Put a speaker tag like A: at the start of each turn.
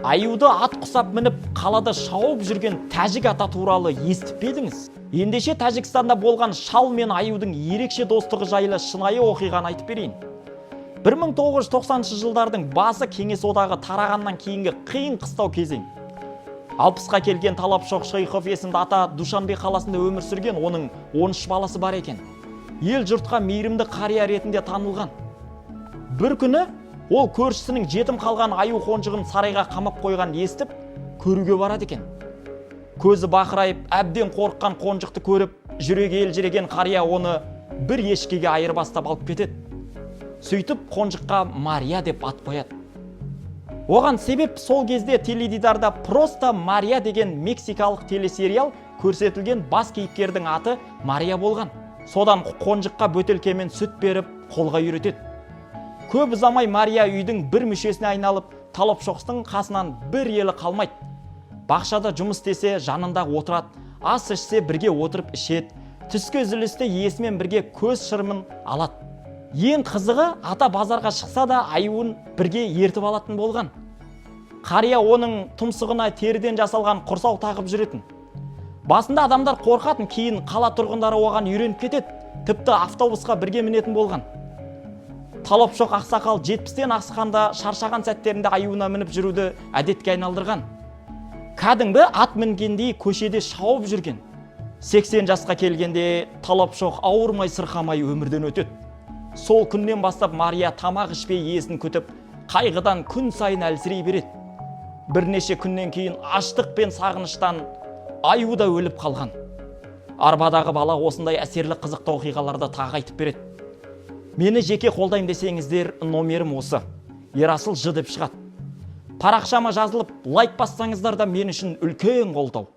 A: Аюды ат құсап мініп қалада шауып жүрген тәжік ата туралы естіп пе едіңіз? Ендеше Тәжікстанда болған шал мен аюдың ерекше достығы жайлы шынайы оқиғаны айтып берейін. 1990 жылдардың басы Кеңес одағы тарағаннан кейінгі қиын қыстау кезең. 60-қа келген Талапшоқ Шайхов есімді ата Душанбе қаласында өмір сүрген, оның 13 баласы бар екен. Ел жұртқа мейірімді қария ретінде танылған. Бір күні ол көршісінің жетім қалған аю қонжығын сарайға қамап қойған естіп, көруге барады екен. Көзі бақырайып, әбден қорыққан қонжықты көріп, жүрегі елжіреген қария оны бір ешкіге айырбастап алып кетеді. Сөйтіп қонжыққа Мария деп ат қояды. Оған себеп сол кезде теледидарда «Просто Мария» деген мексикалық телесериал көрсетілген бас кейіпкердің аты Мария болған. Содан қонжыққа бөтелкемен сүт беріп, қолға үйретеді. Көп ұзамай Мария үйдің бір мүшесіне айналып, Талапшоқтың қасынан бір елі қалмайды. Бақшада жұмыс істесе жанында отырады, ас ішсе бірге отырып ішеді, түскі үзілісте иесімен бірге көз шырымын алады. Ең қызығы, ата базарға шықса да аюын бірге ертіп алатын болған. Қария оның тұмсығына теріден жасалған құрсау тағып жүретін. Басында адамдар қорқатын, кейін қала тұрғындары оған үйреніп кетеді, тіпті автобусқа бірге мінетін болған. Талапшоқ ақсақал 70-тен асқанда шаршаған сәттерінде аюына мініп жүруді әдетке айналдырған. Кәдімгі ат мінгендей көшеде шауып жүрген. 80 жасқа келгенде Талапшоқ ауырмай сырқамай өмірден өтеді. Сол күннен бастап Мария тамақ ішпей иесін күтіп, қайғыдан күн сайын әлсірей береді. Бірнеше күннен кейін аштық пен сағыныштан аю да өліп қалған. Арбадағы бала осындай әсерлі қызықты оқиғаларды тағы айтып береді. Мені жеке қолдайым десеңіздер, номерім осы. Ерасыл Ж деп шығады. Парақшама жазылып, лайк бассаңыздар да мен үшін үлкен қолдау.